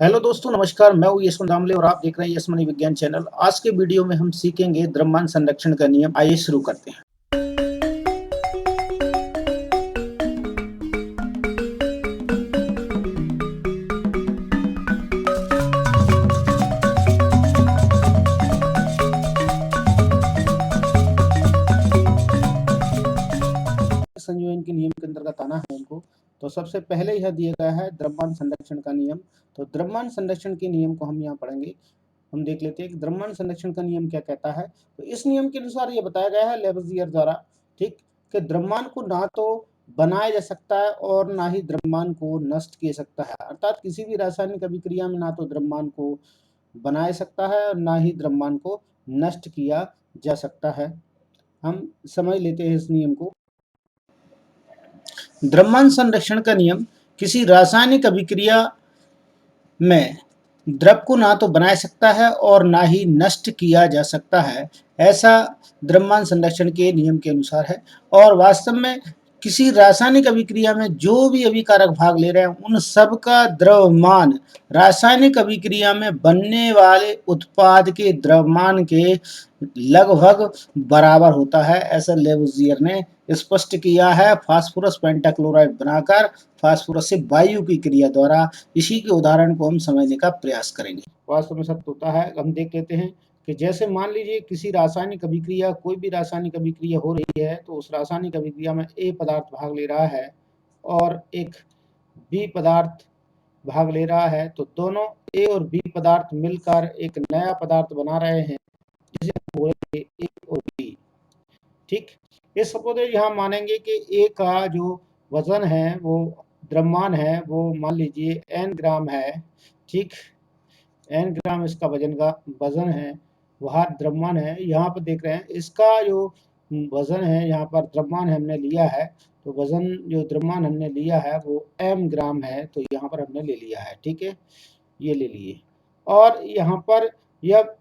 Hello दोस्तों, नमस्कार। मैं हूँ यशवंत दामले और आप देख रहे हैं यशमनी विज्ञान चैनल। आज के वीडियो में हम सीखेंगे द्रव्यमान संरक्षण का नियम। आइए शुरू करते हैं। संयोजन के नियम के अंतर्गत आना है इनको। तो सबसे पहले यह दिया गया है द्रव्यमान संरक्षण का नियम। तो द्रव्यमान संरक्षण के नियम को हम यहाँ पढ़ेंगे। हम देख लेते हैं कि द्रव्यमान संरक्षण का नियम क्या कहता है। तो इस नियम के अनुसार ये बताया गया है लेवजियर द्वारा, ठीक, कि द्रव्यमान को ना तो बनाया जा सकता है और ना ही द्रव्यमान को नष्ट किया सकता है। अर्थात किसी भी रासायनिक अभिक्रिया में ना तो द्रव्यमान को बनाया सकता है और ना ही द्रव्यमान को नष्ट किया जा सकता है। हम समझ लेते हैं इस नियम को। द्रव्यमान संरक्षण का नियम किसी रासायनिक अभिक्रिया में द्रव को ना तो बनाया सकता है और ना ही नष्ट किया जा सकता है, ऐसा द्रव्यमान संरक्षण के नियम के अनुसार है। और वास्तव में किसी रासायनिक अभिक्रिया में जो भी अभिकारक भाग ले रहे हैं उन सब का द्रव्यमान रासायनिक अभिक्रिया में बनने वाले उत्पाद के द्रव्यमान के लगभग बराबर होता है, ऐसा लेवुजियर ने स्पष्ट किया है फास्फोरस पेंटाक्लोराइड बनाकर फास्फोरस से वायु की क्रिया द्वारा। इसी के उदाहरण को हम समझने का प्रयास करेंगे। वास्तव में सत्य होता है। हम देख लेते हैं कि जैसे मान लीजिए किसी रासायनिक अभिक्रिया, कोई भी रासायनिक अभिक्रिया हो रही है, तो उस रासायनिक अभिक्रिया में ए पदार्थ भाग ले रहा है और एक बी पदार्थ भाग ले रहा है, तो दोनों ए और बी पदार्थ मिलकर एक नया पदार्थ बना रहे हैं जिसे हम बोलेंगे ए और बी। ठीक, ये सपोज यहाँ मानेंगे कि ए का जो वजन है, वो द्रव्यमान है, वो मान लीजिए n ग्राम है। ठीक, n ग्राम इसका वजन है, वह द्रव्यमान है। यहाँ पर देख रहे हैं इसका जो वजन है, यहाँ पर द्रव्यमान हमने लिया है, तो वजन जो द्रव्यमान हमने लिया है वो m ग्राम है, तो यहाँ पर हमने ले लिया है। ठीक है, ये ले लिए। और यहाँ पर यह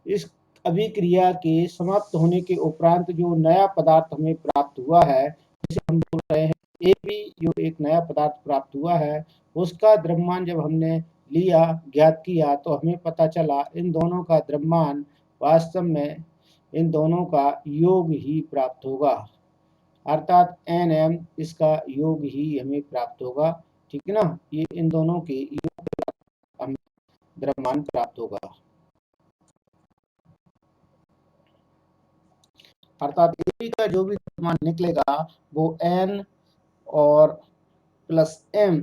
इस अभिक्रिया के समाप्त होने के उपरांत जो नया पदार्थ हमें प्राप्त हुआ है, जिसे हम बोल रहे हैं ए बी, जो एक नया पदार्थ प्राप्त हुआ है, उसका द्रव्यमान जब हमने लिया, ज्ञात किया, तो हमें पता चला इन दोनों का द्रव्यमान वास्तव में इन दोनों का योग ही प्राप्त होगा, अर्थात NM इसका योग ही हमें प्राप्त होगा। ठीक है ना, ये इन दोनों के योग का हमें द्रव्यमान प्राप्त होगा। अर्थात ए का जो भी द्रव्यमान निकलेगा वो N और प्लस M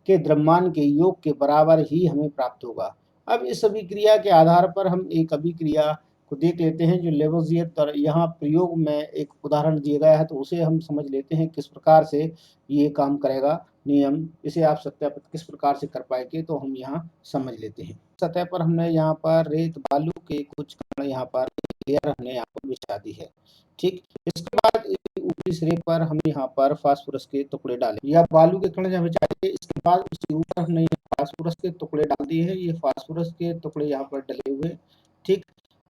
के द्रव्यमान के योग के बराबर ही हमें प्राप्त होगा। अब इस अभिक्रिया के आधार पर हम एक अभिक्रिया को देख लेते हैं जो लेवोजियर यहाँ प्रयोग में एक उदाहरण दिया गया है, तो उसे हम समझ लेते हैं किस प्रकार से ये काम करेगा नियम। इसे आप सत्यापित किस प्रकार से कर पाएंगे, तो हम यहाँ समझ लेते हैं। सतह पर हमने यहाँ पर रेत बालू के कुछ कण यहाँ पर लेयर हमने यहाँ पर बिछा दी है। ठीक, इसके बाद ऊपरी सिरे पर हम यहाँ पर फास्फोरस के टुकड़े डाले या बालू के कण जब बिछाए, इसके बाद उसके ऊपर हमने फास्फोरस के टुकड़े डाल दिए हैं। ये फास्फोरस के टुकड़े यहाँ पर डले हुए। ठीक,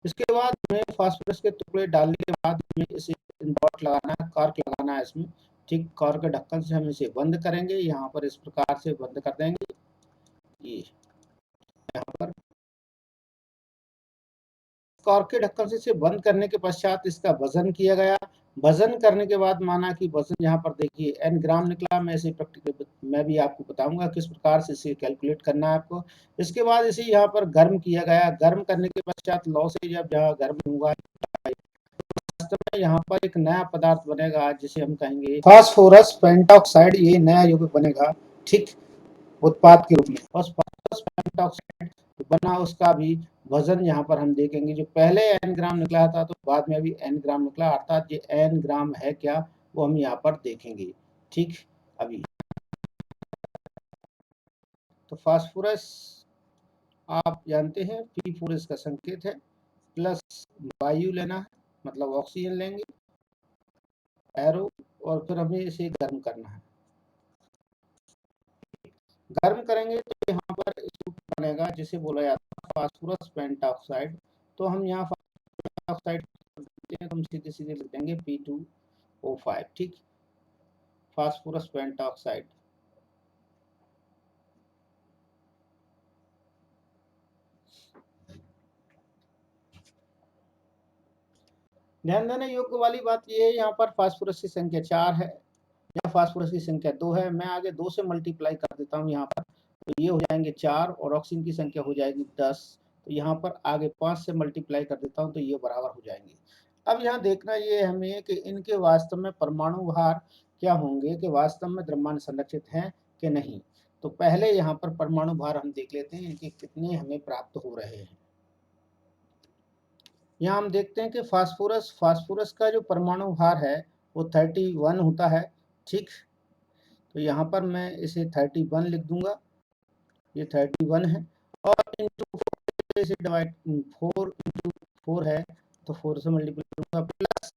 इसके बाद हमें फास्फोरस के टुकड़े डालने के बाद हमें इसे डॉट लगाना है, कॉर्क लगाना है इसमें। ठीक, कॉर्क के ढक्कन से हम इसे बंद करेंगे, यहाँ पर इस प्रकार से बंद कर देंगे। ये यहाँ पर कॉर्क के ढक्कन से इसे बंद करने के पश्चात इसका वजन किया गया। वजन करने के बाद माना कि वजन यहाँ पर देखिए n ग्राम निकला। मैं इसे प्रैक्टिकल मैं भी आपको बताऊंगा किस प्रकार से इसे कैलकुलेट करना है आपको। इसके बाद इसे यहाँ पर गर्म किया गया। गर्म करने के पश्चात लौ से जब जहाँ गर्म होगा, वास्तव में यहाँ पर एक नया पदार्थ बनेगा जिसे हम कहेंगे फास्फोरस पेंटॉक्साइड। ये नया यौगिक बनेगा, ठीक, उत्पाद के रूप में। और फास्फोरस पेंटॉक्साइड बना, उसका भी वजन यहाँ पर हम देखेंगे। जो पहले n ग्राम निकला था, तो बाद में भी n ग्राम निकला, अर्थात ये n ग्राम है क्या, वो हम यहाँ पर देखेंगे। ठीक, अभी तो फास्फोरस आप जानते हैं P4 इसका संकेत है, प्लस वायु लेना है, मतलब ऑक्सीजन लेंगे, एरो, और फिर हमें इसे गर्म करना है। गर्म करेंगे तो यहाँ पर बनेगा जिसे बोला जाता है फास्फोरस पेंटॉक्साइड। तो हम यहाँ ऑक्साइड हम सीधे सीधे लिख देंगे P2O5। ठीक, फास्फोरस पेंटॉक्साइड। ध्यान देने योग्य वाली बात ये है, यहाँ पर फास्फोरस की संख्या 4 है, यहाँ फास्फोरस की संख्या 2 है। मैं आगे 2 से मल्टीप्लाई कर देता हूँ यहाँ पर, तो ये हो जाएंगे 4 और ऑक्सीजन की संख्या हो जाएगी 10। तो यहाँ पर आगे 5 से मल्टीप्लाई कर देता हूँ तो ये बराबर हो जाएंगे। अब यहाँ देखना ये हमें कि इनके वास्तव में परमाणु भार क्या होंगे, कि वास्तव में द्रव्यमान संरक्षित हैं कि नहीं। तो पहले यहाँ पर परमाणु भार हम देख लेते हैं इनके कितने हमें प्राप्त हो रहे हैं। यहाँ हम देखते हैं कि फास्फोरस का जो परमाणु भार है वो 31 होता है। ठीक, तो यहाँ पर मैं इसे 31 लिख दूंगा, ये 31 है। और इंटू 4 से डिवाइड 4 इंटू 4 है तो 4 से मल्टीप्लाई करूंगा। प्लस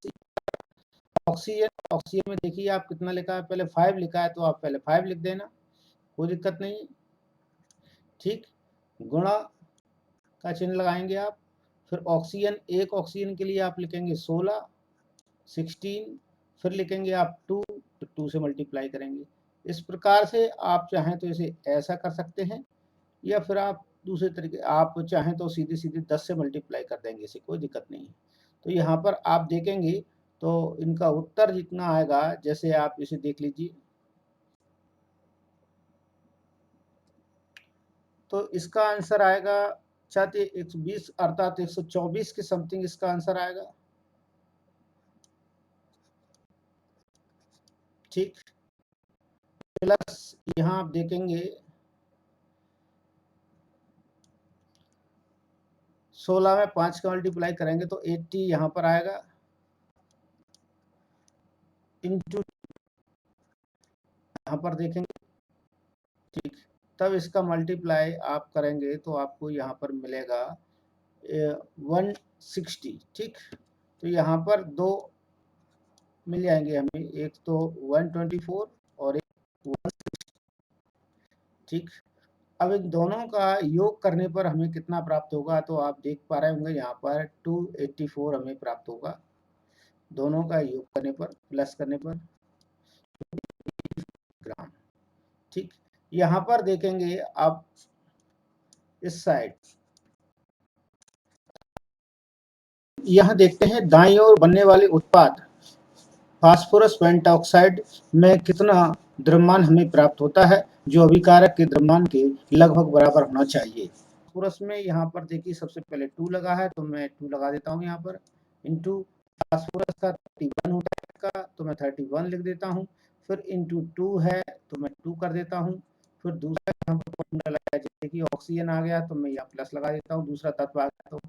ऑक्सीजन में देखिए आप कितना लिखा है, पहले 5 लिखा है तो आप पहले 5 लिख देना, कोई दिक्कत नहीं। ठीक, गुणा का चिन्ह लगाएंगे आप, फिर ऑक्सीजन, एक ऑक्सीजन के लिए आप लिखेंगे 16, 16, फिर लिखेंगे आप 2, तो 2 से मल्टीप्लाई करेंगे। इस प्रकार से आप चाहें तो इसे ऐसा कर सकते हैं, या फिर आप दूसरे तरीके आप चाहें तो सीधे सीधे 10 से मल्टीप्लाई कर देंगे, इसे कोई दिक्कत नहीं है। तो यहाँ पर आप देखेंगे तो इनका उत्तर जितना आएगा, जैसे आप इसे देख लीजिए, तो इसका आंसर आएगा 120 अर्थात 124 के समथिंग इसका आंसर आएगा। ठीक, प्लस यहाँ आप देखेंगे 16 में 5 का मल्टीप्लाई करेंगे तो 80 यहाँ पर आएगा, इंटू यहाँ पर देखेंगे। ठीक, तब इसका मल्टीप्लाई आप करेंगे तो आपको यहाँ पर मिलेगा 160। ठीक, तो यहाँ पर दो मिल जाएंगे हमें, एक तो 124 और एक 160। ठीक, अब इन दोनों का योग करने पर हमें कितना प्राप्त होगा, तो आप देख पा रहे होंगे यहाँ पर 284 हमें प्राप्त होगा, दोनों का योग करने पर, प्लस करने पर ग्राम। ठीक, यहाँ पर देखेंगे आप इस साइड, यहाँ देखते हैं दाईं ओर बनने वाले उत्पाद फास्फोरस पेंटॉक्साइड में कितना द्रव्यमान हमें प्राप्त होता है, जो अभिकारक के द्रव्यमान के लगभग बराबर होना चाहिए। फास्फोरस में यहाँ पर देखिए सबसे पहले 2 लगा है तो मैं 2 लगा देता हूँ यहाँ पर, इंटू फास्फोरस का 31 होता है तो मैं 31 लिख देता हूँ, फिर इंटू 2 है तो मैं 2 कर देता हूँ, फिर दूसरा यहाँ पर फॉर्मूला लगाया, जैसे कि ऑक्सीजन आ गया तो मैं यहाँ प्लस लगा देता हूँ, दूसरा तत्व आ गया तो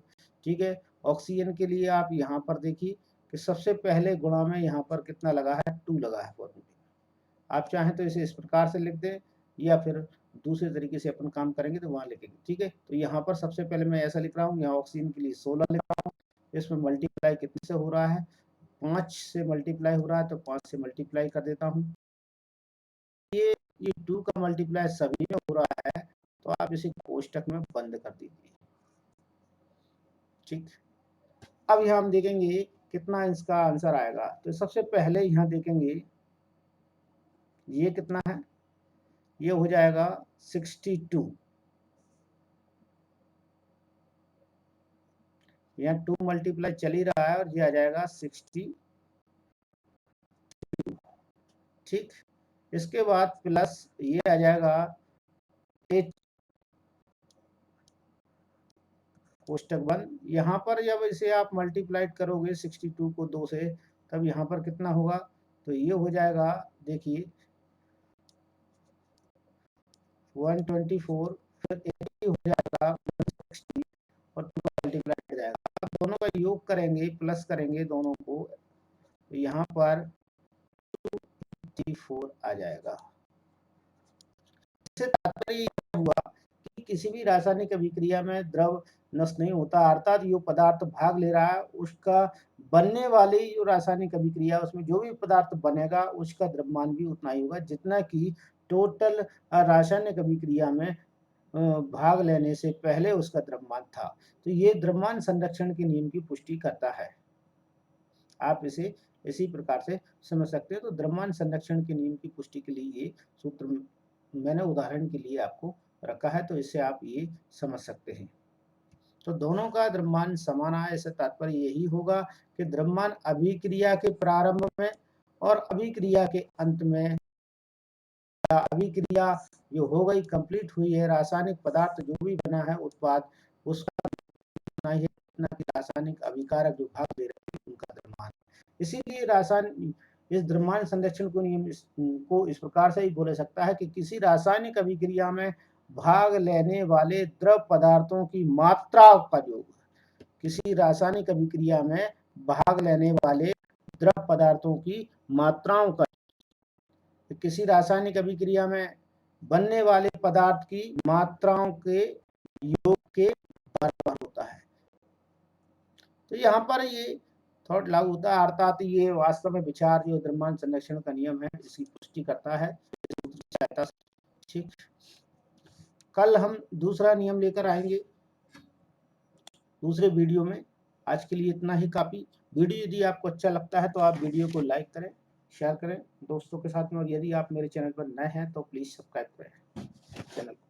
ठीक है। ऑक्सीजन के लिए आप यहाँ पर देखिए कि सबसे पहले गुणा में यहाँ पर कितना लगा है, 2 लगा है फॉर्मूले। आप चाहें तो इसे इस प्रकार से लिख दें, या फिर दूसरे तरीके से अपन काम करेंगे तो वहाँ लिखेंगे। ठीक है, तो यहाँ पर सबसे पहले मैं ऐसा लिख रहा हूँ, यहाँ ऑक्सीजन के लिए 16 लिख रहा हूँ, इसमें मल्टीप्लाई कितने से हो रहा है, 5 से मल्टीप्लाई हो रहा है तो 5 से मल्टीप्लाई कर देता हूँ। ये 2 का मल्टीप्लाई सभी में हो रहा है तो आप इसे कोष्टक में बंद कर दीजिए। ठीक, अब यहाँ हम देखेंगे कितना इसका आंसर आएगा, तो सबसे पहले यहाँ देखेंगे ये कितना है, ये हो जाएगा 62, यहाँ 2 मल्टीप्लाई चल ही रहा है और ये आ जाएगा 62। ठीक, इसके बाद प्लस ये आ जाएगा 8, कोष्टक बंद। यहाँ पर जब इसे आप मल्टीप्लाइड करोगे 62 को 2 से, तब यहाँ पर कितना होगा, तो ये हो जाएगा देखिए 124, फिर 80 हो जाएगा 160 और 2 मल्टीप्लाई हो जाएगा। अब दोनों का योग करेंगे, प्लस करेंगे दोनों को, तो यहाँ पर 284 आ जाएगा। इससे तात्पर्य यह हुआ कि किसी भी रासायनिक अभिक्रिया में द्रव नष्ट नहीं होता, अर्थात जो पदार्थ भाग ले रहा है उसका बनने वाली जो रासायनिक अभिक्रिया, उसमें जो भी पदार्थ बनेगा उसका द्रव्यमान भी उतना ही होगा जितना कि टोटल रासायनिक अभिक्रिया में भाग लेने से पहले उसका द्रव्यमान था। तो ये द्रव्यमान संरक्षण के नियम की पुष्टि करता है। आप इसे इसी प्रकार से समझ सकते हैं। तो द्रव्यमान संरक्षण के नियम की पुष्टि के लिए ये सूत्र मैंने उदाहरण के लिए आपको रखा है, तो इससे आप ये समझ सकते हैं। तो दोनों का द्रव्यमान समान आया, इससे तात्पर्य यही होगा कि द्रव्यमान अभिक्रिया के प्रारंभ में और अभिक्रिया के अंत में, अभिक्रिया जो हो गई, कंप्लीट हुई है, रासायनिक पदार्थ जो भी बना है उत्पाद, उसका ना ही ना कि रासायनिक अभिकारक जो भाग दे रहे हैं उनका द्रव्यमान। इसीलिए रासायनिक इस द्रव्यमान संरक्षण को नियम को इस प्रकार से ही बोला सकता है कि किसी रासायनिक अभिक्रिया में भाग लेने वाले द्रव पदार्थों की मात्रा का योग, किसी रासायनिक अभिक्रिया में भाग लेने वाले द्रव पदार्थों की मात्राओं का, किसी रासायनिक अभिक्रिया में बनने वाले पदार्थ की मात्राओं के योग के बराबर होता है। तो यहाँ पर ये थॉट लागू होता है, अर्थात ये वास्तव में विचार जो द्रव्यमान संरक्षण का नियम है इसकी पुष्टि करता है। ठीक, कल हम दूसरा नियम लेकर आएंगे दूसरे वीडियो में। आज के लिए इतना ही काफी। वीडियो यदि आपको अच्छा लगता है तो आप वीडियो को लाइक करें, शेयर करें दोस्तों के साथ में, और यदि आप मेरे चैनल पर नए हैं तो प्लीज सब्सक्राइब करें चैनल को।